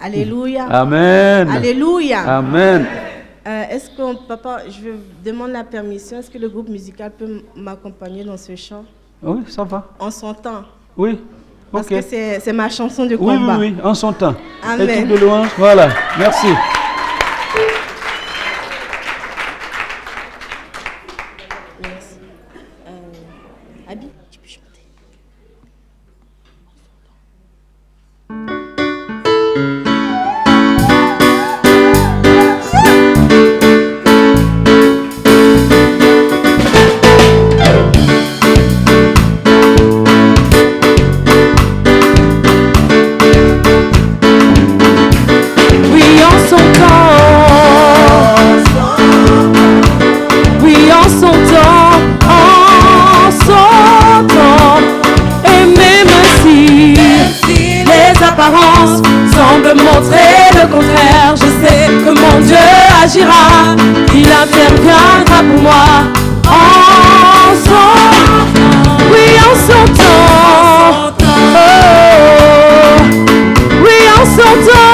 Alléluia. Amen. Alléluia. Amen. Est-ce que, papa, je demande la permission, est-ce que le groupe musical peut m'accompagner dans ce chant? Oui, ça va. En son temps. Oui. Parce Ok. que c'est ma chanson de Oui, combat. oui, en son temps. Amen. Et tout de louange. Voilà. Merci. Merci. Abi, tu peux chanter. Oui, en son temps. Oui, en son temps. En son temps. Et même si les apparences semblent montrer le contraire, je sais que mon Dieu agira. Il interviendra pour moi. En son temps. Oui, en son temps. Oh. Oui, en son temps.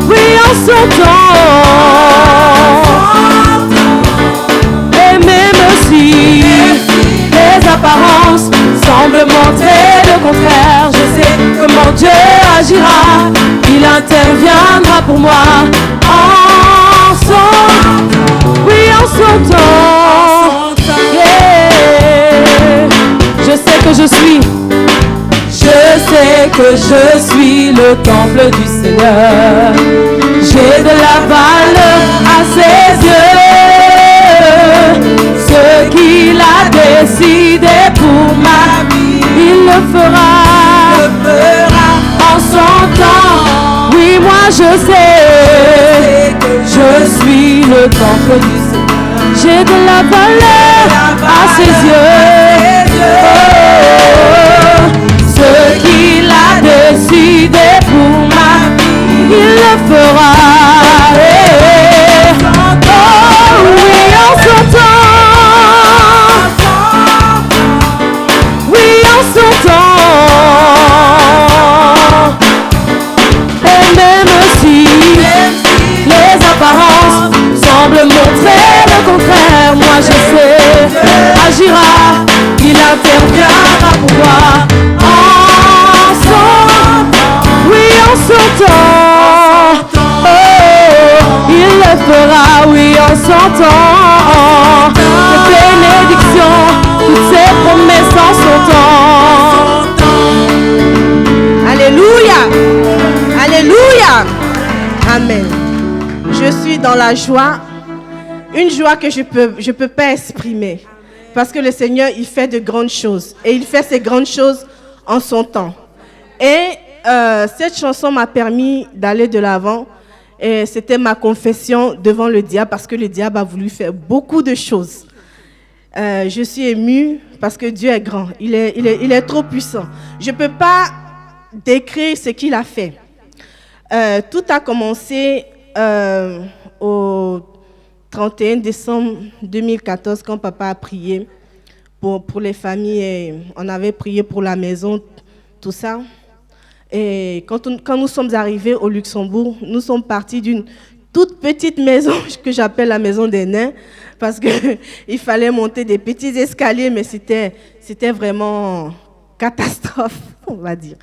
Oui, en son temps. Et même si les apparences semblent montrer le contraire, je sais que mon Dieu agira. Il interviendra pour moi. En son, oui, en son temps. Yeah. Je sais que je suis le temple du Seigneur. J'ai de la valeur à ses yeux. Ce qu'il a décidé pour ma vie, il le fera en son temps. Oui, moi je sais que je suis le temple du Seigneur. J'ai de la valeur à ses yeux. Oh, ce qu'il a décidé pour ma vie, il le fera. Oh oui, en son temps. Oui, en son temps. Et même si les apparences semblent montrer le contraire, moi je sais, agira, il interviendra pour moi. En son temps, oui, en son temps. Oh, il le fera, oui, en son temps. Les bénédictions, toutes ses promesses en son temps. Alléluia. Alléluia. Amen. Je suis dans la joie, une joie que je peux pas exprimer. Parce que le Seigneur, il fait de grandes choses. Et il fait ces grandes choses en son temps. Et cette chanson m'a permis d'aller de l'avant. Et c'était ma confession devant le diable, parce que le diable a voulu faire beaucoup de choses. Je suis émue parce que Dieu est grand. Il est trop puissant. Je ne peux pas décrire ce qu'il a fait. Tout a commencé au 31 décembre 2014, quand papa a prié pour les familles. Et on avait prié pour la maison, tout ça. Et quand nous sommes arrivés au Luxembourg, nous sommes partis d'une toute petite maison que j'appelle la maison des nains, parce qu'il fallait monter des petits escaliers, mais c'était vraiment catastrophe, on va dire.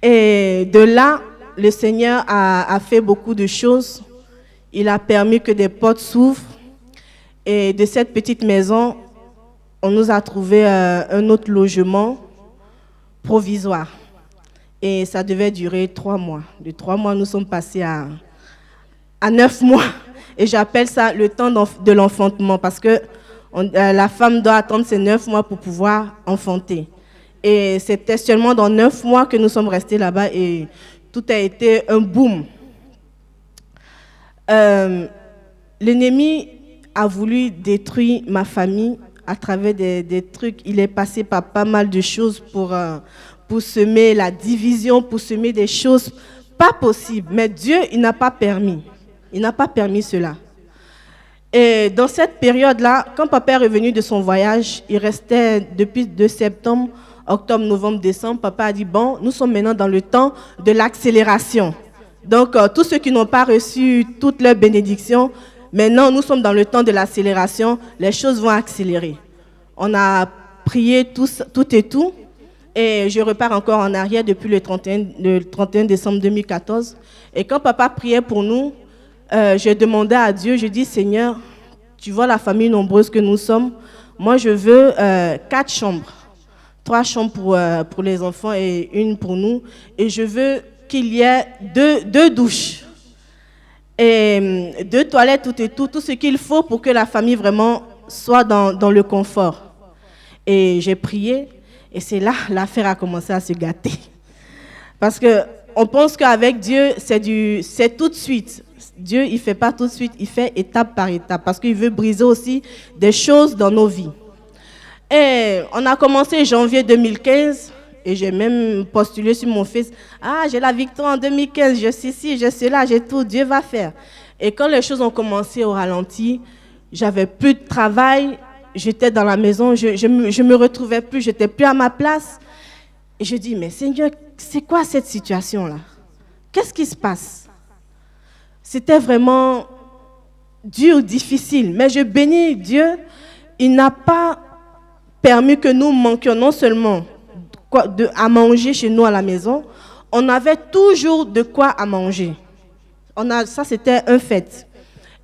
Et de là, le Seigneur a fait beaucoup de choses. Il a permis que des portes s'ouvrent. Et de cette petite maison, on nous a trouvé un autre logement provisoire. Et ça devait durer 3 mois. De 3 mois, nous sommes passés à 9 mois. Et j'appelle ça le temps de l'enfantement, parce que la femme doit attendre ses 9 mois pour pouvoir enfanter. Et c'était seulement dans 9 mois que nous sommes restés là-bas et tout a été un boom. L'ennemi a voulu détruire ma famille à travers des trucs. Il est passé par pas mal de choses pour semer la division, pour semer des choses pas possibles. Mais Dieu, il n'a pas permis. Il n'a pas permis cela. Et dans cette période-là, quand papa est revenu de son voyage, il restait depuis 2 septembre octobre, novembre, décembre, papa a dit, bon, nous sommes maintenant dans le temps de l'accélération. Donc, tous ceux qui n'ont pas reçu toutes leurs bénédictions, maintenant, nous sommes dans le temps de l'accélération. Les choses vont accélérer. On a prié tout et tout. Et je repars encore en arrière depuis le 31 décembre 2014. Et quand papa priait pour nous, je demandais à Dieu, je dis, Seigneur, tu vois la famille nombreuse que nous sommes. Moi, je veux 4 chambres. 3 chambres pour les enfants et 1 pour nous. Et je veux qu'il y ait 2 douches. Et 2 toilettes, tout ce qu'il faut pour que la famille vraiment soit dans le confort. Et j'ai prié. Et c'est là l'affaire a commencé à se gâter. Parce qu'on pense qu'avec Dieu, c'est tout de suite. Dieu, il ne fait pas tout de suite, il fait étape par étape. Parce qu'il veut briser aussi des choses dans nos vies. Et on a commencé janvier 2015. Et j'ai même postulé sur mon fils. Ah, j'ai la victoire en 2015, je suis ici, je suis là, j'ai tout, Dieu va faire. Et quand les choses ont commencé au ralenti, j'avais plus de travail. J'étais dans la maison, je me retrouvais plus, j'étais plus à ma place. Et je dis, mais Seigneur, c'est quoi cette situation-là? Qu'est-ce qui se passe? C'était vraiment dur, difficile. Mais je bénis Dieu, il n'a pas permis que nous manquions non seulement à manger chez nous à la maison, on avait toujours de quoi à manger. Ça, c'était un fait.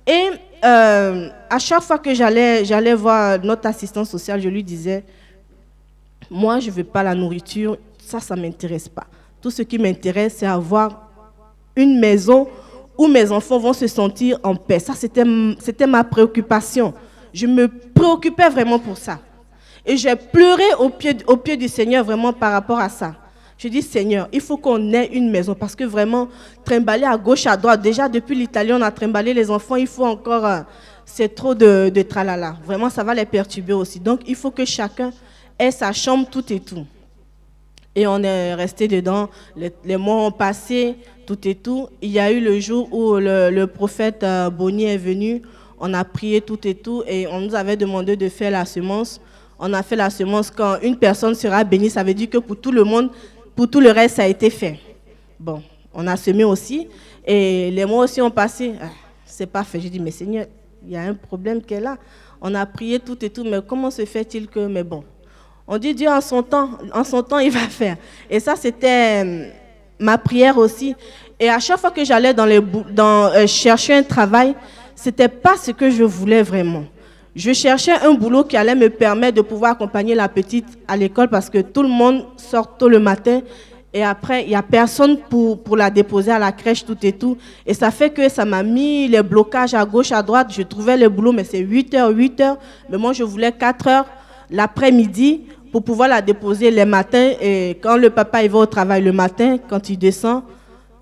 Et à chaque fois que j'allais voir notre assistante sociale, je lui disais, moi, je ne veux pas la nourriture, ça ne m'intéresse pas. Tout ce qui m'intéresse, c'est avoir une maison où mes enfants vont se sentir en paix. Ça, c'était ma préoccupation. Je me préoccupais vraiment pour ça. Et j'ai pleuré au pied du Seigneur vraiment par rapport à ça. Je dis, Seigneur, il faut qu'on ait une maison parce que vraiment, trimballer à gauche, à droite, déjà depuis l'Italie, on a trimballé les enfants, il faut encore, c'est trop de tralala. Vraiment, ça va les perturber aussi. Donc, il faut que chacun ait sa chambre, tout et tout. Et on est resté dedans, les mois ont passé, tout et tout. Il y a eu le jour où le prophète Bonny est venu, on a prié tout et tout, et on nous avait demandé de faire la semence. On a fait la semence, quand une personne sera bénie, ça veut dire que pour tout le monde, pour tout le reste, ça a été fait. Bon, on a semé aussi. Et les mois aussi ont passé. C'est pas fait. J'ai dit, mais Seigneur, il y a un problème qui est là. On a prié tout et tout, mais comment se fait-il que... Mais bon, on dit Dieu en son temps, il va faire. Et ça, c'était ma prière aussi. Et à chaque fois que j'allais chercher un travail, c'était pas ce que je voulais vraiment. Je cherchais un boulot qui allait me permettre de pouvoir accompagner la petite à l'école parce que tout le monde sort tôt le matin et après, il n'y a personne pour la déposer à la crèche, tout et tout. Et ça fait que ça m'a mis les blocages à gauche, à droite. Je trouvais le boulot, mais c'est 8h. Mais moi, je voulais 4h l'après-midi pour pouvoir la déposer les matins. Et quand le papa il va au travail le matin, quand il descend,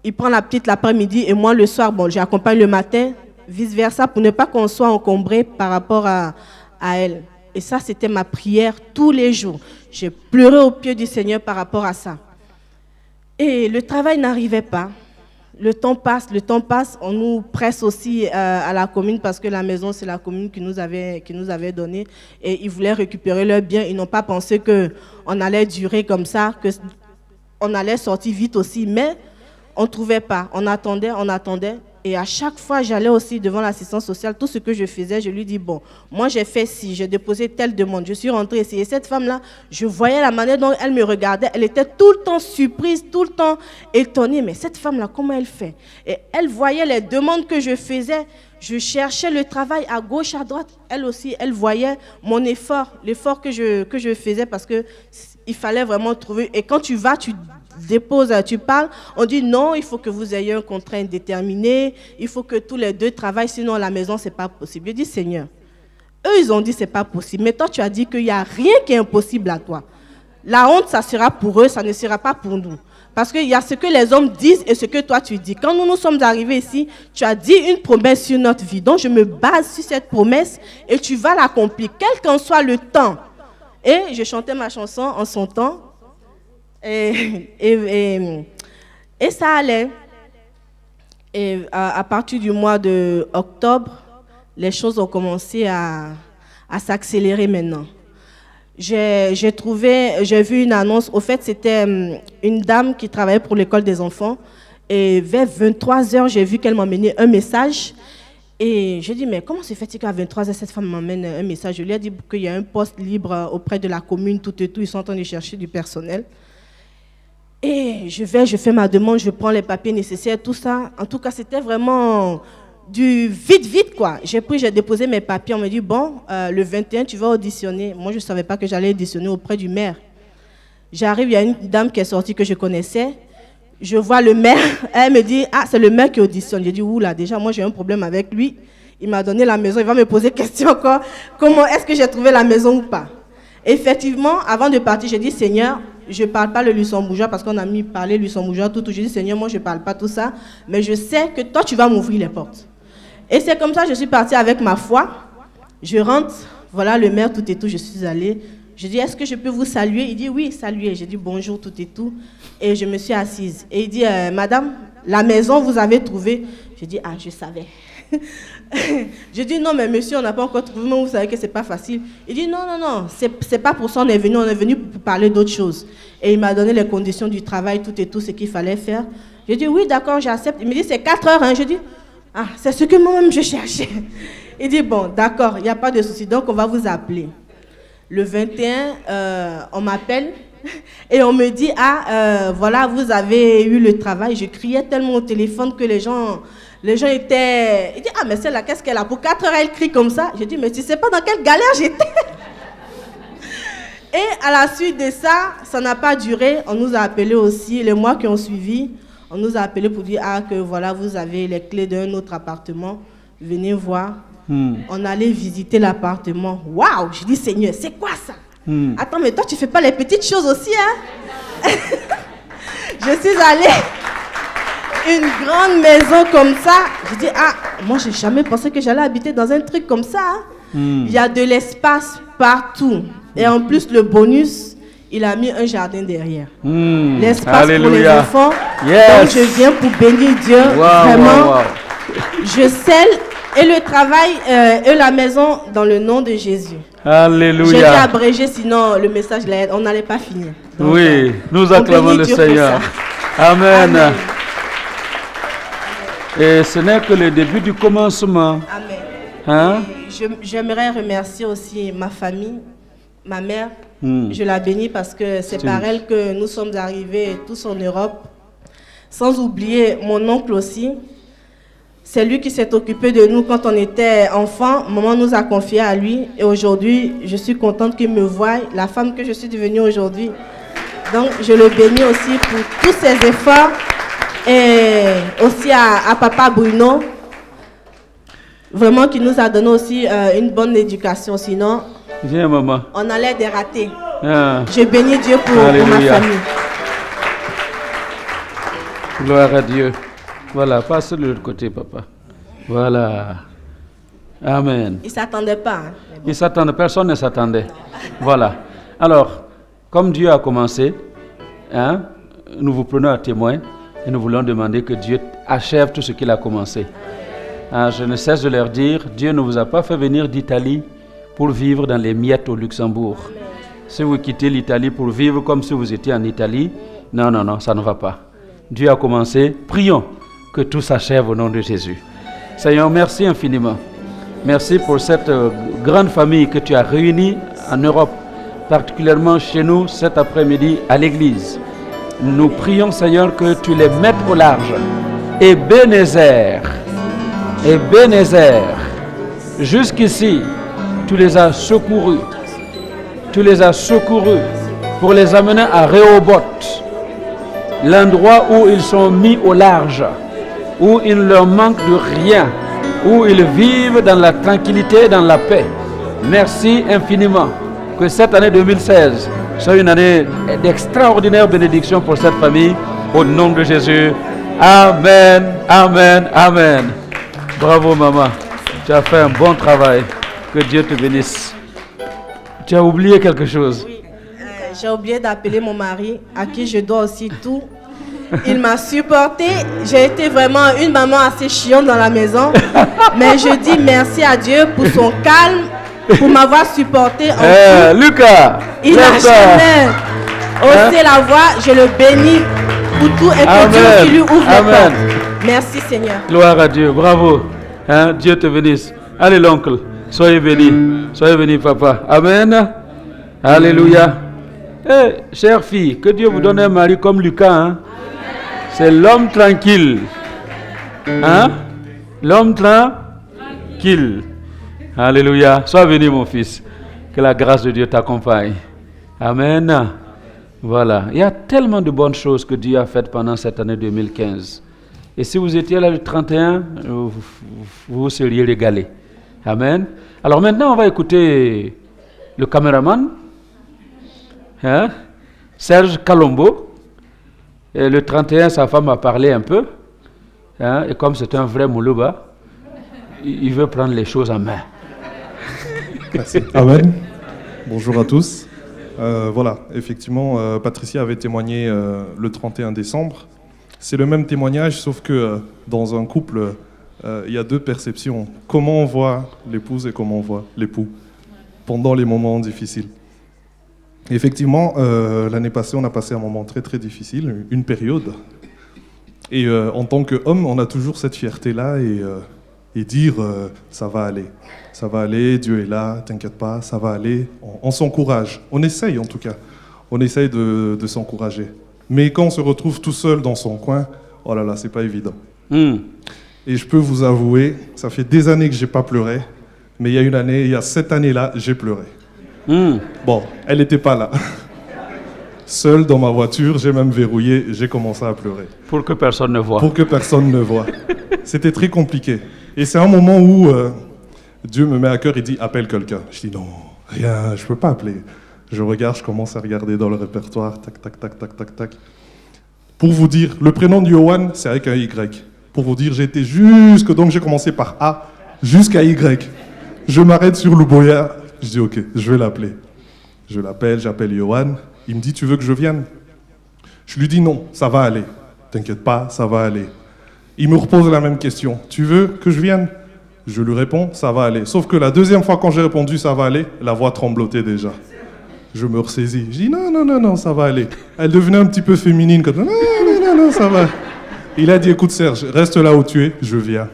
il prend la petite l'après-midi et moi, le soir, bon, j'accompagne le matin. Vice-versa, pour ne pas qu'on soit encombré par rapport à elle. Et ça, c'était ma prière tous les jours. J'ai pleuré au pied du Seigneur par rapport à ça. Et le travail n'arrivait pas. Le temps passe. On nous presse aussi à la commune parce que la maison, c'est la commune qui nous avait donné. Et ils voulaient récupérer leurs biens. Ils n'ont pas pensé qu'on allait durer comme ça, qu'on allait sortir vite aussi. Mais on ne trouvait pas. On attendait. Et à chaque fois, j'allais aussi devant l'assistance sociale. Tout ce que je faisais, je lui dis, bon, moi j'ai fait ci, j'ai déposé telle demande, je suis rentrée ici. Et cette femme-là, je voyais la manière dont elle me regardait. Elle était tout le temps surprise, tout le temps étonnée. Mais cette femme-là, comment elle fait? Et elle voyait les demandes que je faisais. Je cherchais le travail à gauche, à droite. Elle aussi, elle voyait mon effort, l'effort que je faisais parce qu'il fallait vraiment trouver. Et quand tu vas, tu déposes, tu parles, on dit non, il faut que vous ayez un contrat indéterminé, il faut que tous les deux travaillent, sinon à la maison, ce n'est pas possible. Je dis, Seigneur, eux, ils ont dit ce n'est pas possible, mais toi, tu as dit qu'il n'y a rien qui est impossible à toi. La honte, ça sera pour eux, ça ne sera pas pour nous. Parce qu'il y a ce que les hommes disent et ce que toi, tu dis. Quand nous sommes arrivés ici, tu as dit une promesse sur notre vie. Donc, je me base sur cette promesse et tu vas l'accomplir, quel qu'en soit le temps. Et je chantais ma chanson en son temps. Et ça allait. Et à partir du mois d'octobre, les choses ont commencé à s'accélérer maintenant. j'ai vu une annonce. Au fait, c'était une dame qui travaillait pour l'école des enfants. Et vers 23h, j'ai vu qu'elle m'emmenait un message. Et j'ai dit, mais comment se fait-il qu'à 23h, cette femme m'emmène un message? Je lui ai dit qu'il y a un poste libre auprès de la commune, tout et tout. Ils sont en train de chercher du personnel. Et je fais ma demande, je prends les papiers nécessaires, tout ça. En tout cas, c'était vraiment du vite, quoi. J'ai déposé mes papiers. On me dit, bon, le 21, tu vas auditionner. Moi, je ne savais pas que j'allais auditionner auprès du maire. J'arrive, il y a une dame qui est sortie que je connaissais. Je vois le maire. Elle me dit, ah, c'est le maire qui auditionne. J'ai dit, oula, déjà, moi, j'ai un problème avec lui. Il m'a donné la maison. Il va me poser question encore. Comment est-ce que j'ai trouvé la maison ou pas? Effectivement, avant de partir, j'ai dit, Seigneur, je ne parle pas le luxembourgeois parce qu'on a mis parler luxembourgeois tout. J'ai dit, Seigneur, moi, je ne parle pas tout ça. Mais je sais que toi, tu vas m'ouvrir les portes. Et c'est comme ça que je suis partie avec ma foi. Je rentre, voilà le maire, tout et tout, je suis allée. Je dis, est-ce que je peux vous saluer? Il dit, oui, saluez. J'ai dit, bonjour, tout et tout. Et je me suis assise. Et il dit, madame, la maison, vous avez trouvé? Je dis, ah, je savais. Je dis, non, mais monsieur, on n'a pas encore trouvé, mais vous savez que ce n'est pas facile. Il dit, non, c'est pas pour ça on est venu pour parler d'autre chose. Et il m'a donné les conditions du travail, tout et tout, ce qu'il fallait faire. Je dis, oui, d'accord, j'accepte. Il me dit, c'est 4 heures. Hein. Je dis, ah, c'est ce que moi-même je cherchais. Il dit, bon, d'accord, il n'y a pas de souci, donc on va vous appeler. Le 21, on m'appelle et on me dit, ah, voilà, vous avez eu le travail. Je criais tellement au téléphone que les gens étaient... Ils disent, ah, mais celle-là, qu'est-ce qu'elle a? Pour 4 heures, elle crie comme ça. Je dis, mais tu ne sais pas dans quelle galère j'étais. Et à la suite de ça, ça n'a pas duré. On nous a appelés aussi, les mois qui ont suivi, on nous a appelés pour dire, ah, que voilà, vous avez les clés d'un autre appartement. Venez voir. On allait visiter l'appartement. Waouh! Je dis, Seigneur, c'est quoi ça? Attends, mais toi, tu ne fais pas les petites choses aussi, hein? Je suis allée... Une grande maison comme ça. Je dis, ah, moi, je n'ai jamais pensé que j'allais habiter dans un truc comme ça. Hein. Il y a de l'espace partout. Et en plus, le bonus, il a mis un jardin derrière. L'espace pour les enfants. Donc, je viens pour bénir Dieu. Vraiment, je scelle et le travail et la maison dans le nom de Jésus. Alléluia. J'ai été abrégé, sinon le message, on n'allait pas finir. Donc, oui, nous acclamons le Seigneur. Amen. Amen. Et ce n'est que le début du commencement. Amen. Hein? J'aimerais remercier aussi ma famille, ma mère. Je la bénis parce que c'est par elle que nous sommes arrivés tous en Europe. Sans oublier mon oncle aussi. C'est lui qui s'est occupé de nous quand on était enfants. Maman nous a confiés à lui. Et aujourd'hui, je suis contente qu'il me voie, la femme que je suis devenue aujourd'hui. Donc, je le bénis aussi pour tous ses efforts. Et aussi à papa Bruno, vraiment qui nous a donné aussi une bonne éducation, sinon viens, maman. On allait dérater. Ah. Je bénis Dieu pour ma famille. Gloire à Dieu. Voilà, passe de l'autre côté, papa. Voilà. Amen. Il ne s'attendait pas. Hein, bon. Il s'attendait, personne ne s'attendait. Voilà. Alors, comme Dieu a commencé, hein, nous vous prenons à témoin. Et nous voulons demander que Dieu achève tout ce qu'il a commencé. Je ne cesse de leur dire, Dieu ne vous a pas fait venir d'Italie pour vivre dans les miettes au Luxembourg. Si vous quittez l'Italie pour vivre comme si vous étiez en Italie, non, ça ne va pas. Dieu a commencé, prions que tout s'achève au nom de Jésus. Seigneur, merci infiniment. Merci pour cette grande famille que tu as réunie en Europe, particulièrement chez nous cet après-midi à l'église. Nous prions, Seigneur, que tu les mettes au large. Et Bénézer, jusqu'ici, tu les as secourus. Tu les as secourus pour les amener à Rehoboth, l'endroit où ils sont mis au large, où il ne leur manque de rien, où ils vivent dans la tranquillité et dans la paix. Merci infiniment. Que cette année 2016 soit une année d'extraordinaire bénédiction pour cette famille. Au nom de Jésus. Amen, amen, amen. Bravo maman. Tu as fait un bon travail. Que Dieu te bénisse. Tu as oublié quelque chose? Oui, j'ai oublié d'appeler mon mari, à qui je dois aussi tout. Il m'a supporté. J'ai été vraiment une maman assez chiante dans la maison. Mais je dis merci à Dieu pour son calme pour m'avoir supporté en Lucas, Il n'a lève-toi. jamais haussé la voix. Je le bénis pour tout et que Dieu qui lui ouvre les portes. Merci Seigneur. Gloire à Dieu, bravo. Hein, Dieu te bénisse. Allez l'oncle, soyez béni papa. Amen. Alléluia. Chère fille, que Dieu vous donne un mari comme Lucas. Hein? C'est l'homme tranquille. Hein? L'homme tranquille. Alléluia. Sois béni mon fils. Que la grâce de Dieu t'accompagne. Amen. Voilà. Il y a tellement de bonnes choses que Dieu a faites pendant cette année 2015. Et si vous étiez là le 31, vous seriez régalés. Amen. Alors maintenant, on va écouter le caméraman, hein, Serge Kalombo. Et le 31, sa femme a parlé un peu. Hein, et comme c'est un vrai Moulouba, il veut prendre les choses en main. Merci. Amen. Bonjour à tous. Voilà, effectivement, Patricia avait témoigné le 31 décembre. C'est le même témoignage, sauf que dans un couple, il y a deux perceptions. Comment on voit l'épouse et comment on voit l'époux pendant les moments difficiles. Effectivement, l'année passée, on a passé un moment très très difficile, une période. Et en tant qu'homme, on a toujours cette fierté-là et dire ça va aller, Dieu est là, t'inquiète pas, ça va aller. On s'encourage, on essaye en tout cas, on essaye de s'encourager. Mais quand on se retrouve tout seul dans son coin, oh là là, c'est pas évident. Et je peux vous avouer, ça fait des années que j'ai pas pleuré, mais il y a cette année-là, j'ai pleuré. Bon, elle n'était pas là. Seul dans ma voiture, j'ai même verrouillé, j'ai commencé à pleurer. Pour que personne ne voit. Pour que personne ne voit. C'était très compliqué. Et c'est un moment où Dieu me met à cœur et dit « appelle quelqu'un ». Je dis « non, rien, je peux pas appeler ». Je regarde, je commence à regarder dans le répertoire, tac, tac, tac, tac, tac, tac. Pour vous dire, le prénom de Yohan, c'est avec un Y. Pour vous dire, j'ai été donc j'ai commencé par A jusqu'à Y. Je m'arrête sur Louboya, je dis ok, je vais l'appeler. Je l'appelle, j'appelle Yohan. Il me dit, tu veux que je vienne? Je lui dis non, ça va aller. T'inquiète pas, ça va aller. Il me repose la même question. Tu veux que je vienne? Je lui réponds, ça va aller. Sauf que la deuxième fois quand j'ai répondu, ça va aller, la voix tremblotait déjà. Je me ressaisis. Je dis non, ça va aller. Elle devenait un petit peu féminine comme non, ça va. Il a dit, écoute Serge, reste là où tu es, je viens.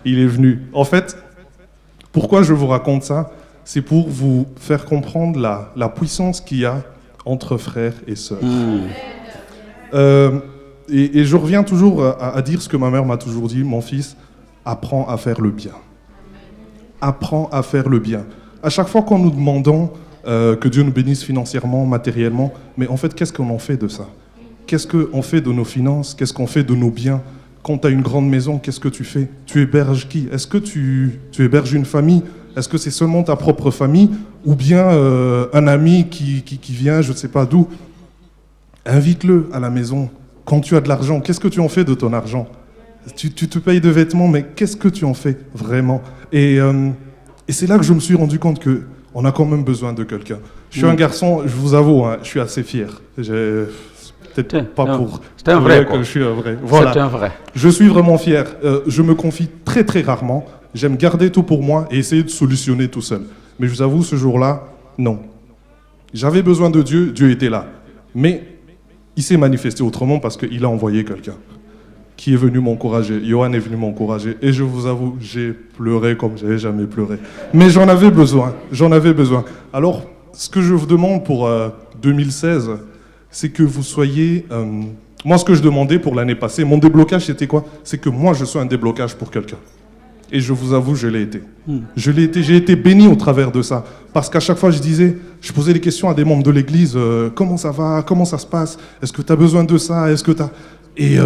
Il est venu. En fait, pourquoi je vous raconte ça? C'est pour vous faire comprendre la puissance qu'il y a entre frères et sœurs. Et je reviens toujours à dire ce que ma mère m'a toujours dit, mon fils, apprends à faire le bien. Apprends à faire le bien. À chaque fois qu'on nous demandons que Dieu nous bénisse financièrement, matériellement, mais en fait, qu'est-ce qu'on en fait de ça? Qu'est-ce qu'on fait de nos finances? Qu'est-ce qu'on fait de nos biens? Quand tu as une grande maison, qu'est-ce que tu fais? Tu héberges qui? Est-ce que tu héberges une famille? Est-ce que c'est seulement ta propre famille? Ou bien un ami qui vient, je ne sais pas d'où? Invite-le à la maison. Quand tu as de l'argent, qu'est-ce que tu en fais de ton argent? Tu te payes de vêtements, mais qu'est-ce que tu en fais vraiment? Et c'est là que je me suis rendu compte qu'on a quand même besoin de quelqu'un. Je suis un garçon, je vous avoue, hein, je suis assez fier. Peut-être pas pour... C'est un vrai, que je suis un vrai. Voilà. C'est un vrai. Je suis vraiment fier. Je me confie très très rarement. J'aime garder tout pour moi et essayer de solutionner tout seul. Mais je vous avoue, ce jour-là, non. J'avais besoin de Dieu, Dieu était là. Mais il s'est manifesté autrement parce qu'il a envoyé quelqu'un qui est venu m'encourager. Yohan est venu m'encourager. Et je vous avoue, j'ai pleuré comme j'avais jamais pleuré. Mais j'en avais besoin. Alors, ce que je vous demande pour 2016, c'est que vous soyez... moi, ce que je demandais pour l'année passée, mon déblocage, c'était quoi? C'est que moi, je sois un déblocage pour quelqu'un. Et je vous avoue, je l'ai été. J'ai été béni au travers de ça. Parce qu'à chaque fois, je posais des questions à des membres de l'église. Comment ça va? Comment ça se passe? Est-ce que tu as besoin de ça? Est-ce que tu as... Et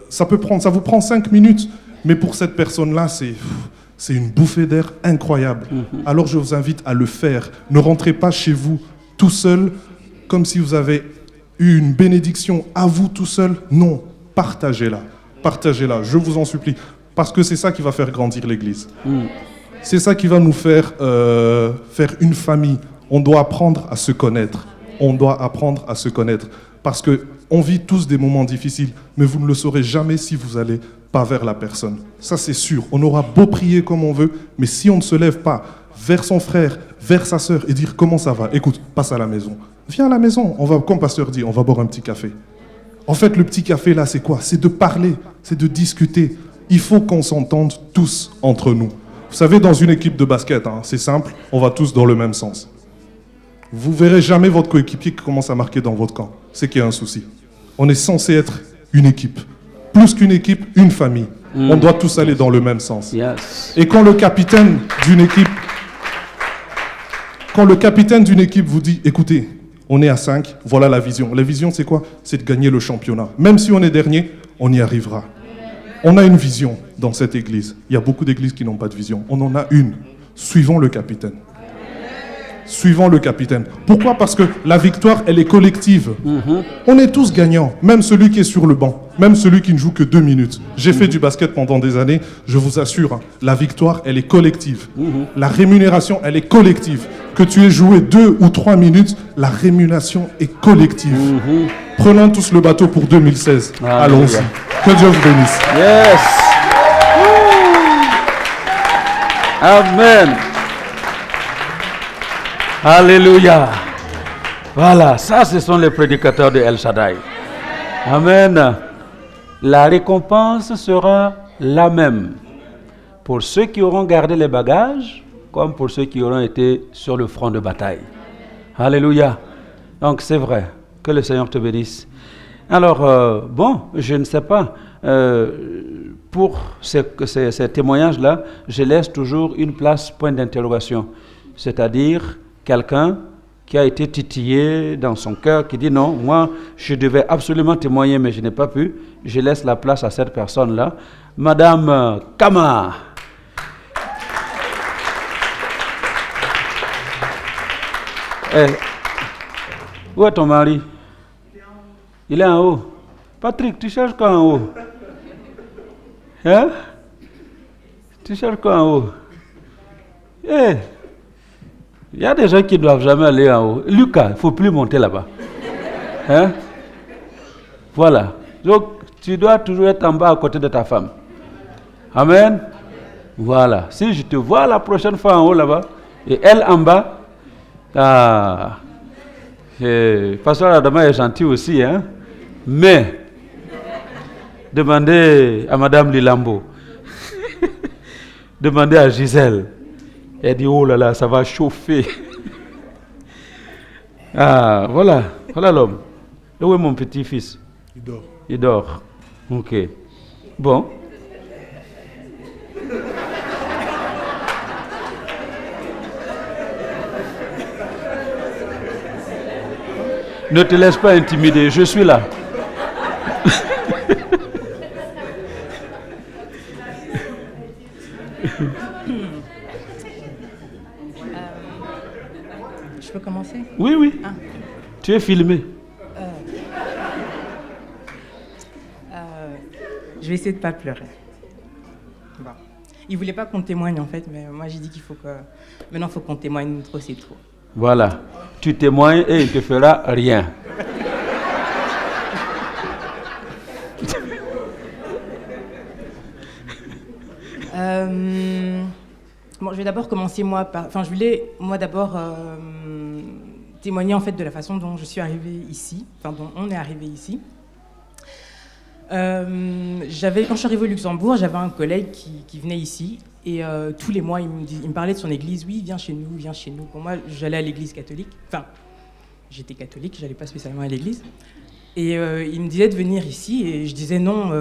ça vous prend 5 minutes. Mais pour cette personne-là, c'est une bouffée d'air incroyable. Alors je vous invite à le faire. Ne rentrez pas chez vous tout seul, comme si vous avez eu une bénédiction à vous tout seul. Non, partagez-la. Partagez-la, je vous en supplie. Parce que c'est ça qui va faire grandir l'Église. C'est ça qui va nous faire faire une famille. On doit apprendre à se connaître. On doit apprendre à se connaître. Parce qu'on vit tous des moments difficiles, mais vous ne le saurez jamais si vous n'allez pas vers la personne. Ça, c'est sûr. On aura beau prier comme on veut, mais si on ne se lève pas vers son frère, vers sa sœur et dire comment ça va. Écoute, passe à la maison. Viens à la maison, on va, comme pasteur dit, on va boire un petit café. En fait, le petit café là, c'est quoi? C'est de parler, c'est de discuter. Il faut qu'on s'entende tous entre nous. Vous savez, dans une équipe de basket, hein, c'est simple, on va tous dans le même sens. Vous verrez jamais votre coéquipier qui commence à marquer dans votre camp. C'est qu'il y a un souci. On est censé être une équipe. Plus qu'une équipe, une famille. On doit tous aller dans le même sens. Yes. Et quand le capitaine d'une équipe vous dit, écoutez, on est à 5, voilà la vision. La vision, c'est quoi? C'est de gagner le championnat. Même si on est dernier, on y arrivera. On a une vision dans cette église. Il y a beaucoup d'églises qui n'ont pas de vision. On en a une. Suivons le capitaine. Suivons le capitaine. Pourquoi? Parce que la victoire, elle est collective. On est tous gagnants. Même celui qui est sur le banc. Même celui qui ne joue que 2 minutes. J'ai fait du basket pendant des années. Je vous assure, hein, la victoire, elle est collective. La rémunération, elle est collective. Que tu aies joué 2 ou 3 minutes, la rémunération est collective. Prenons tous le bateau pour 2016. Allons-y. Que Dieu vous bénisse. Yes. Amen. Alléluia. Voilà, ça ce sont les prédicateurs de El Shaddai. Amen. La récompense sera la même pour ceux qui auront gardé les bagages comme pour ceux qui auront été sur le front de bataille. Alléluia. Donc c'est vrai. Que le Seigneur te bénisse. Alors, bon, je ne sais pas. Pour ces témoignages-là, je laisse toujours une place, point d'interrogation. C'est-à-dire quelqu'un qui a été titillé dans son cœur, qui dit non, moi, je devais absolument témoigner, mais je n'ai pas pu. Je laisse la place à cette personne-là. Madame Kama. Où est ton mari? Il est en haut. Patrick, tu cherches quoi en haut? Hein? Tu cherches quoi en haut? Il y a des gens qui ne doivent jamais aller en haut. Lucas, il ne faut plus monter là-bas. Hein? Voilà. Donc, tu dois toujours être en bas à côté de ta femme. Amen. Voilà. Si je te vois la prochaine fois en haut là-bas, et elle en bas, Pasteur Adama est gentil aussi, hein? Mais, demandez à Madame Lilambo, demandez à Gisèle. Elle dit, oh là là, ça va chauffer. Voilà l'homme. Où est mon petit-fils? Il dort. Il dort. Ok. Bon. Ne te laisse pas intimider, je suis là. Je peux commencer? Oui. Tu es filmé. Je vais essayer de ne pas pleurer. Bon. Il ne voulait pas qu'on témoigne en fait, mais moi j'ai dit qu'il faut que... Maintenant il faut qu'on témoigne, trop c'est trop. Voilà. Tu témoignes et il ne te fera rien. Bon, je vais d'abord commencer moi par... Enfin, je voulais moi d'abord témoigner en fait de la façon dont je suis arrivée ici, enfin dont on est arrivé ici. Quand je suis arrivée au Luxembourg, j'avais un collègue qui venait ici et tous les mois il me parlait de son église. Oui, viens chez nous. Pour moi, j'allais à l'église catholique. Enfin, j'étais catholique, j'allais pas spécialement à l'église. Et il me disait de venir ici et je disais non,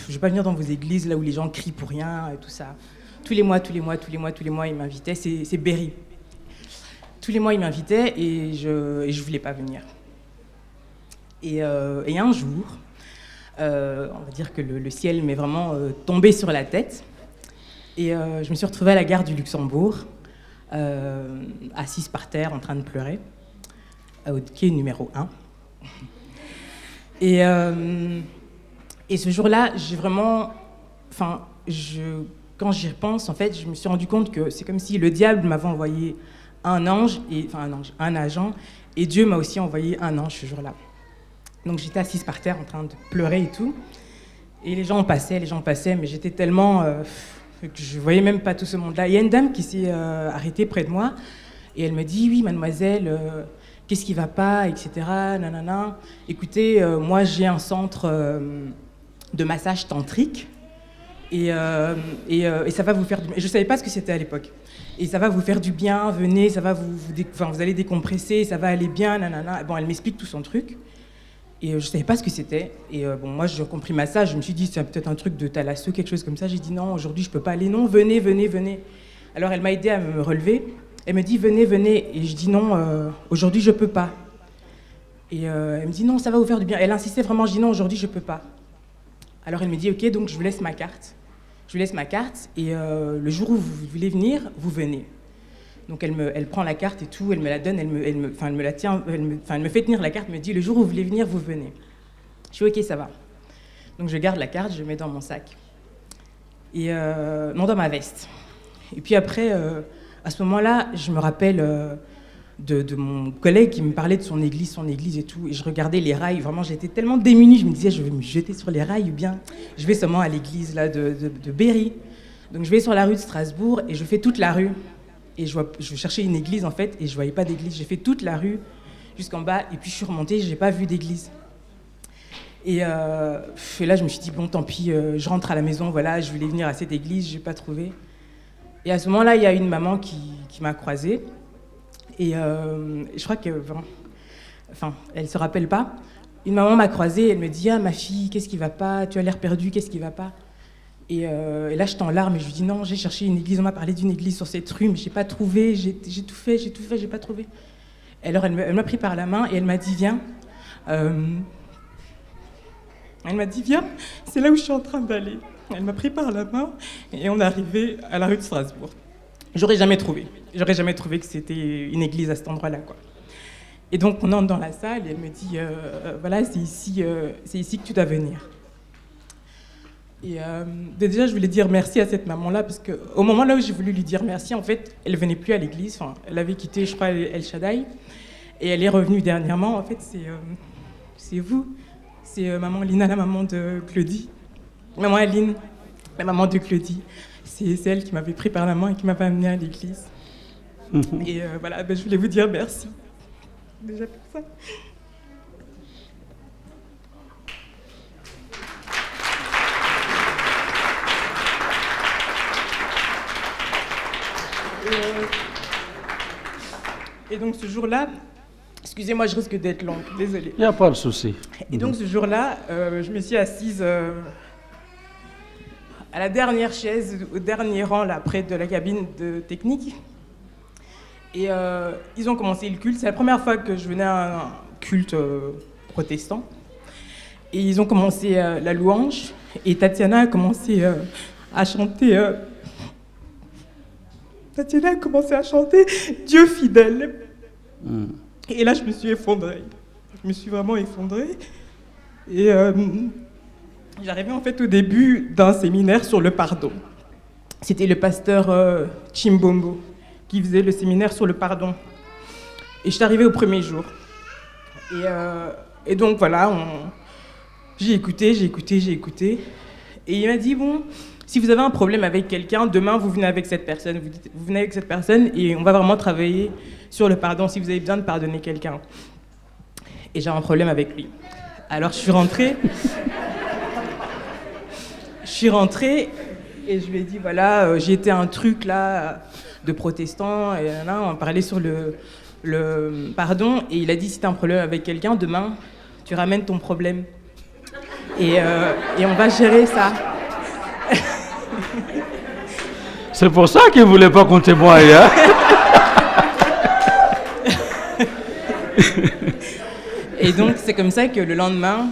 je vais pas venir dans vos églises là où les gens crient pour rien et tout ça. Tous les mois, il m'invitait. C'est Berry. Tous les mois, il m'invitait et je voulais pas venir. Et un jour, on va dire que le ciel m'est vraiment tombé sur la tête. Et je me suis retrouvée à la gare du Luxembourg, assise par terre en train de pleurer, au quai numéro 1. Et ce jour-là, j'ai vraiment... Quand j'y repense, en fait, je me suis rendu compte que c'est comme si le diable m'avait envoyé un agent, et Dieu m'a aussi envoyé un ange ce jour-là. Donc j'étais assise par terre en train de pleurer et tout. Et les gens passaient, mais j'étais tellement... que je voyais même pas tout ce monde-là. Il y a une dame qui s'est arrêtée près de moi. Et elle me dit, oui, mademoiselle, qu'est-ce qui va pas, etc. Nanana. Écoutez, moi, j'ai un centre de massage tantrique. Et ça va vous faire du bien. Je ne savais pas ce que c'était à l'époque. Et ça va vous faire du bien, venez, ça va vous allez décompresser, ça va aller bien, nanana. Et bon, elle m'explique tout son truc. Et je ne savais pas ce que c'était. Et bon, moi, j'ai compris massage, je me suis dit, c'est peut-être un truc de thalasso, quelque chose comme ça. J'ai dit, non, aujourd'hui, je ne peux pas aller. Non, venez, venez, venez. Alors, elle m'a aidée à me relever. Elle me dit, venez, venez. Et je dis, non, aujourd'hui, je ne peux pas. Et elle me dit, non, ça va vous faire du bien. Elle insistait vraiment, je dis, non, aujourd'hui, je ne peux pas. Alors, elle me dit, ok, donc je vous laisse ma carte. Je vous laisse ma carte et le jour où vous voulez venir, vous venez. Donc elle prend la carte et tout, elle me la donne, elle me la tient, elle me fait tenir la carte, elle me dit le jour où vous voulez venir, vous venez. Je dis ok, ça va. Donc je garde la carte, je mets dans mon sac et non dans ma veste. Et puis après, à ce moment-là, je me rappelle de mon collègue qui me parlait de son église et tout, et je regardais les rails, vraiment j'étais tellement démunie, je me disais je vais me jeter sur les rails ou bien je vais seulement à l'église là, de Berry. Donc je vais sur la rue de Strasbourg et je fais toute la rue, et je cherchais une église en fait, et je voyais pas d'église, j'ai fait toute la rue jusqu'en bas, et puis je suis remontée, j'ai pas vu d'église. Et là je me suis dit bon tant pis, je rentre à la maison, voilà, je voulais venir à cette église, j'ai pas trouvé. Et à ce moment-là, il y a une maman qui m'a croisée. Et je crois que, enfin, elle se rappelle pas. Une maman m'a croisée, elle me dit « Ah, ma fille, qu'est-ce qui va pas? Tu as l'air perdue, qu'est-ce qui va pas ?» et là, j'étais en larmes et je lui dis « Non, j'ai cherché une église, on m'a parlé d'une église sur cette rue, mais j'ai pas trouvé, j'ai tout fait, j'ai pas trouvé. » Alors, elle m'a pris par la main et elle m'a dit « Viens. » Elle m'a dit « Viens, c'est là où je suis en train d'aller. » Elle m'a pris par la main et on est arrivé à la rue de Strasbourg. J'aurais jamais trouvé que c'était une église à cet endroit-là, quoi. Et donc on entre dans la salle et elle me dit voilà, c'est ici que tu dois venir. Et déjà je voulais dire merci à cette maman-là parce que au moment là où j'ai voulu lui dire merci, en fait, elle venait plus à l'église. Enfin, elle avait quitté, je crois, El Shaddai, et elle est revenue dernièrement. En fait, c'est vous, c'est maman Lina, la maman de Claudie, maman Aline, la maman de Claudie. C'est elle qui m'avait pris par la main et qui m'avait amenée à l'église. Et voilà, je voulais vous dire merci. Déjà pour ça. Et donc ce jour-là, excusez-moi, je risque d'être longue, désolée. Il n'y a pas de souci. Et donc ce jour-là, je me suis assise à la dernière chaise, au dernier rang, là, près de la cabine de technique. Et ils ont commencé le culte. C'est la première fois que je venais à un culte protestant. Et ils ont commencé la louange. Et Tatiana a commencé à chanter. Tatiana a commencé à chanter Dieu fidèle. Et là, je me suis effondrée. Je me suis vraiment effondrée. Et j'arrivais en fait au début d'un séminaire sur le pardon. C'était le pasteur Chimbombo qui faisait le séminaire sur le pardon. Et je suis arrivée au premier jour. Et donc voilà, j'ai écouté. Et il m'a dit, bon, si vous avez un problème avec quelqu'un, demain vous venez avec cette personne. Vous venez avec cette personne et on va vraiment travailler sur le pardon si vous avez besoin de pardonner quelqu'un. Et j'ai un problème avec lui. Alors je suis rentrée. Et je lui ai dit, voilà, j'ai été à un truc là de protestants, et là, on parlait sur le pardon, et il a dit, si tu as un problème avec quelqu'un, demain, tu ramènes ton problème. Et on va gérer ça. C'est pour ça qu'il ne voulait pas qu'on témoigne. Hein? Et donc, c'est comme ça que le lendemain,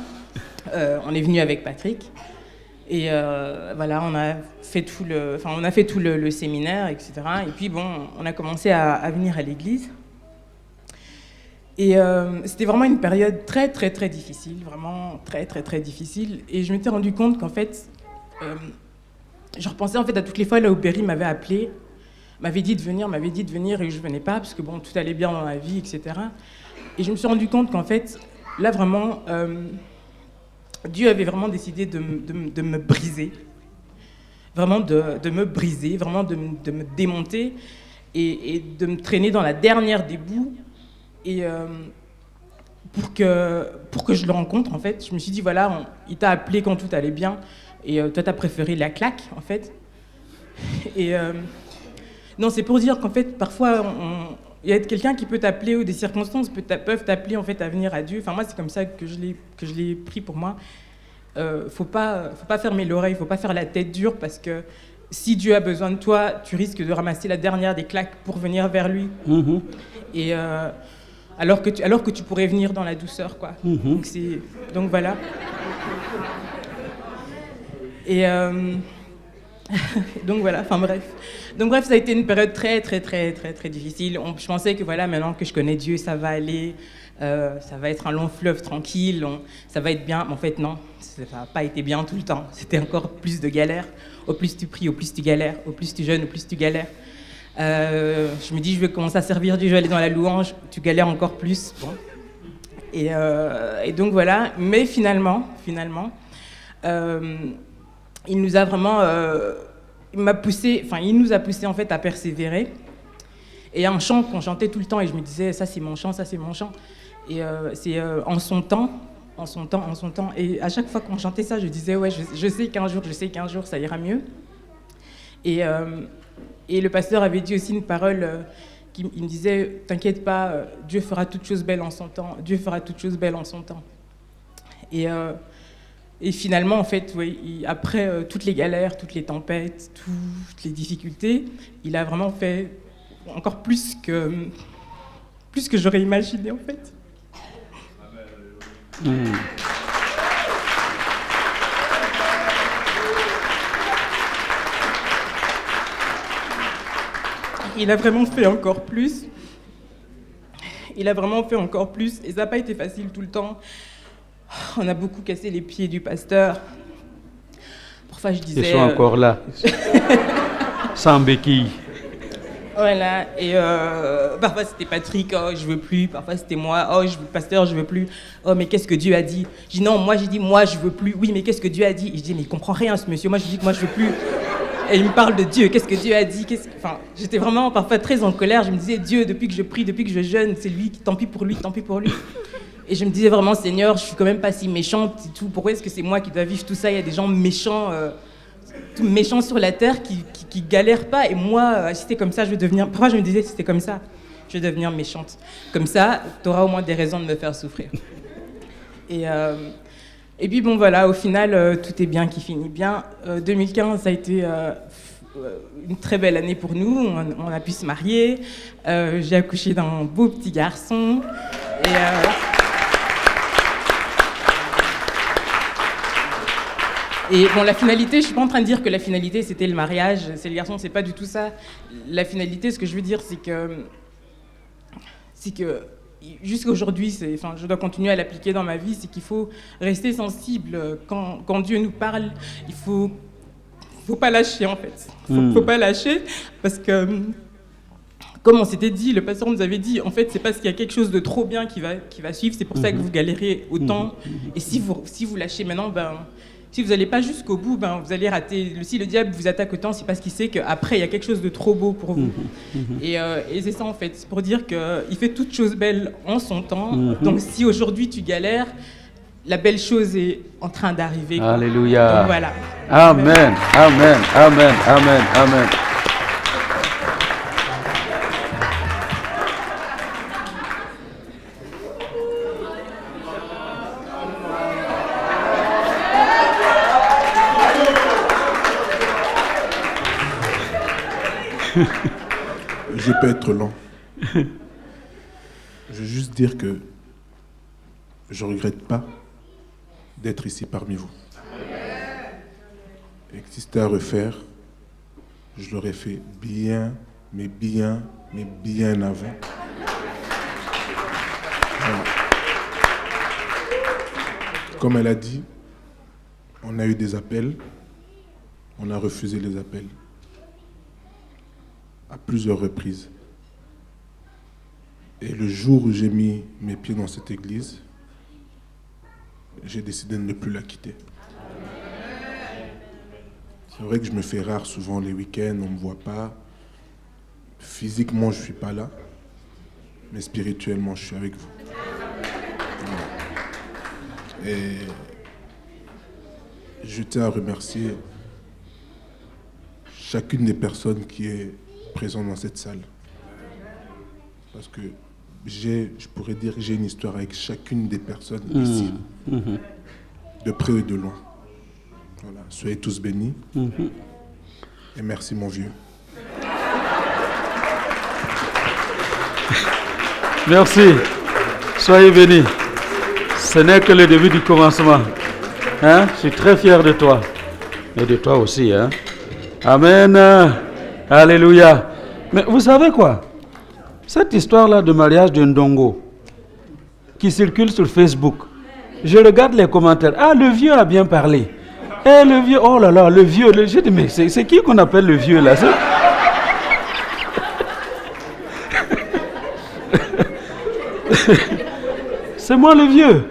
on est venu avec Patrick. Et voilà, on a fait tout le séminaire, etc. Et puis bon, on a commencé à venir à l'église. Et c'était vraiment une période très, très, très difficile, vraiment très, très, très difficile. Et je m'étais rendu compte qu'en fait, je repensais en fait à toutes les fois là où Berry m'avait appelé, m'avait dit de venir, et je venais pas parce que bon, tout allait bien dans ma vie, etc. Et je me suis rendu compte qu'en fait, là vraiment, Dieu avait vraiment décidé de me briser, vraiment de me briser, vraiment de me démonter. et de me traîner dans la dernière des boues. Et pour que je le rencontre, en fait, je me suis dit, voilà, il t'a appelé quand tout allait bien, et toi, t'as préféré la claque, en fait. Et non, c'est pour dire qu'en fait, parfois, il y a quelqu'un qui peut t'appeler, ou des circonstances peuvent t'appeler, en fait, à venir à Dieu. Enfin, moi, c'est comme ça que je l'ai pris pour moi. Faut pas fermer l'oreille, faut pas faire la tête dure, parce que si Dieu a besoin de toi, tu risques de ramasser la dernière des claques pour venir vers lui. Et alors que tu pourrais venir dans la douceur, quoi. Donc voilà. Et donc voilà, enfin bref. Donc bref, ça a été une période très très très très très difficile. Je pensais que voilà, maintenant que je connais Dieu, ça va aller, ça va être un long fleuve tranquille, ça va être bien. Mais en fait non, ça n'a pas été bien tout le temps. C'était encore plus de galères. Au plus tu pries, au plus tu galères. Au plus tu jeûnes, au plus tu galères. Je me dis, je vais commencer à servir Dieu, je vais aller dans la louange. Tu galères encore plus. Bon. Et donc voilà. Mais finalement, il nous a vraiment, il nous a poussé en fait à persévérer. Et un chant qu'on chantait tout le temps, et je me disais, ça c'est mon chant, ça c'est mon chant. Et c'est en son temps. Et à chaque fois qu'on chantait ça, je disais, ouais, je sais qu'un jour, ça ira mieux. Et le pasteur avait dit aussi une parole il me disait, t'inquiète pas, Dieu fera toutes choses belles en son temps. Dieu fera toutes choses belles en son temps. Et finalement, en fait, oui, après toutes les galères, toutes les tempêtes, toutes les difficultés, il a vraiment fait encore plus que j'aurais imaginé, en fait. Il a vraiment fait encore plus. Et ça n'a pas été facile tout le temps. On a beaucoup cassé les pieds du pasteur. Parfois, je disais... Ils sont encore là, sans béquille. Voilà, et parfois c'était Patrick, oh je veux plus, parfois c'était moi, oh pasteur je veux plus, oh mais qu'est-ce que Dieu a dit? Je dis non, moi je veux plus, oui mais qu'est-ce que Dieu a dit? Et je dis mais il comprend rien ce monsieur, moi je dis que moi je veux plus. Et il me parle de Dieu, qu'est-ce que Dieu a dit? Enfin, j'étais vraiment parfois très en colère, je me disais Dieu, depuis que je prie, depuis que je jeûne, c'est lui, tant pis pour lui. Et je me disais vraiment Seigneur, je suis quand même pas si méchante et tout, pourquoi est-ce que c'est moi qui dois vivre tout ça? Il y a des gens méchants sur la terre qui galèrent pas, et moi si c'était comme ça je vais devenir, parfois je me disais si c'était comme ça je vais devenir méchante, comme ça t'auras au moins des raisons de me faire souffrir. Et puis bon voilà, au final tout est bien qui finit bien. 2015 ça a été une très belle année pour nous, on a pu se marier, j'ai accouché d'un beau petit garçon et bon, la finalité, je suis pas en train de dire que la finalité c'était le mariage, c'est le garçon, c'est pas du tout ça. La finalité, ce que je veux dire, c'est que jusqu'à aujourd'hui, je dois continuer à l'appliquer dans ma vie, c'est qu'il faut rester sensible quand Dieu nous parle. Il faut pas lâcher en fait. Faut pas lâcher parce que comme on s'était dit, le pasteur nous avait dit, en fait, c'est parce qu'il y a quelque chose de trop bien qui va suivre, c'est pour ça que vous galérez autant. Et si vous lâchez maintenant, si vous n'allez pas jusqu'au bout, vous allez rater. Si le diable vous attaque autant, c'est parce qu'il sait qu'après, il y a quelque chose de trop beau pour vous. Et c'est ça, en fait. C'est pour dire qu'il fait toutes choses belles en son temps. Donc, si aujourd'hui, tu galères, la belle chose est en train d'arriver. Alléluia. Donc, voilà. Amen, amen, amen, amen, amen. Je peux être long. Je veux juste dire que je ne regrette pas d'être ici parmi vous. Et que si c'était à refaire, je l'aurais fait bien avant. Voilà. Comme elle a dit, on a eu des appels, on a refusé les appels à plusieurs reprises. Et le jour où j'ai mis mes pieds dans cette église, j'ai décidé de ne plus la quitter. C'est vrai que je me fais rare souvent les week-ends, on ne me voit pas. physiquement, je ne suis pas là, mais spirituellement, je suis avec vous. Voilà. Et je tiens à remercier chacune des personnes qui est présente dans cette salle. Parce que je pourrais dire que j'ai une histoire avec chacune des personnes ici, de près et de loin. Voilà. Soyez tous bénis. Et merci mon vieux. Merci. Soyez bénis. Ce n'est que le début du commencement. Hein? Je suis très fier de toi. Et de toi aussi. Hein? Amen. Alléluia. Mais vous savez quoi? Cette histoire-là de mariage de Ndongo, qui circule sur Facebook, je regarde les commentaires. Ah, le vieux a bien parlé. Eh, le vieux, oh là là, le vieux. J'ai dit, mais c'est qui qu'on appelle le vieux là? C'est moi le vieux.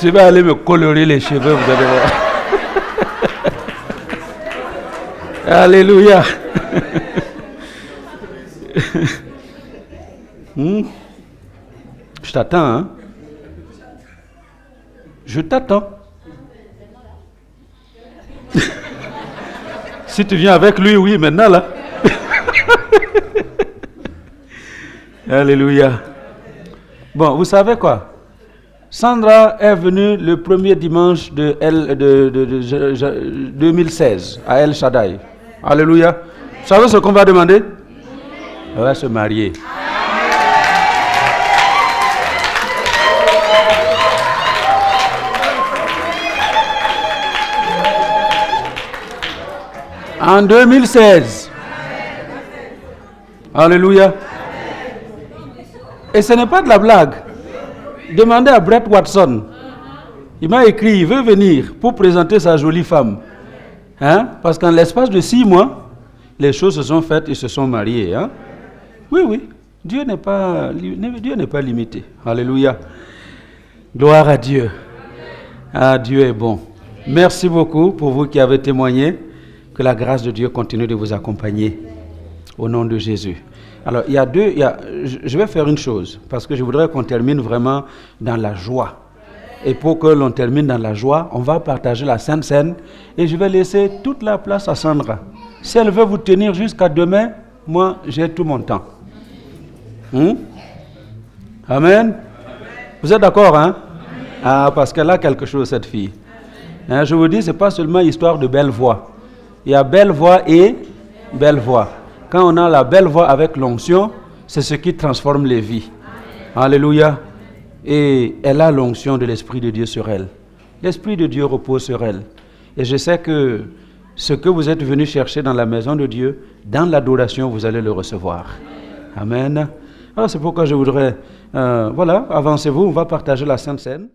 Je vais aller me colorer les cheveux, vous allez voir. Alléluia. Je t'attends, hein? Je t'attends. Si tu viens avec lui, oui, maintenant là. Alléluia. Bon, vous savez quoi? Sandra est venue le premier dimanche de 2016 à El Shaddai. Alléluia. Vous savez ce qu'on va demander? Elle va se marier. En 2016. Alléluia. Et ce n'est pas de la blague. Demandez à Brett Watson. Il m'a écrit, il veut venir pour présenter sa jolie femme. Hein? Parce qu'en l'espace de 6 mois, les choses se sont faites, ils se sont mariés. Hein? Oui, oui. Dieu n'est pas limité. Alléluia. Gloire à Dieu. Ah, Dieu est bon. Merci beaucoup pour vous qui avez témoigné. Que la grâce de Dieu continue de vous accompagner. Au nom de Jésus. Alors, je vais faire une chose, parce que je voudrais qu'on termine vraiment dans la joie. Et pour que l'on termine dans la joie, on va partager la Sainte Seine et je vais laisser toute la place à Sandra. Si elle veut vous tenir jusqu'à demain, moi, j'ai tout mon temps. Amen. Vous êtes d'accord, hein? Ah, parce qu'elle a quelque chose, cette fille. Hein, je vous dis, ce n'est pas seulement histoire de belle voix. Il y a belle voix et belle voix. Quand on a la belle voix avec l'onction, c'est ce qui transforme les vies. Alléluia. Et elle a l'onction de l'Esprit de Dieu sur elle. L'Esprit de Dieu repose sur elle. Et je sais que ce que vous êtes venus chercher dans la maison de Dieu, dans l'adoration, vous allez le recevoir. Amen. Alors c'est pourquoi je voudrais, avancez-vous, on va partager la Sainte Seine.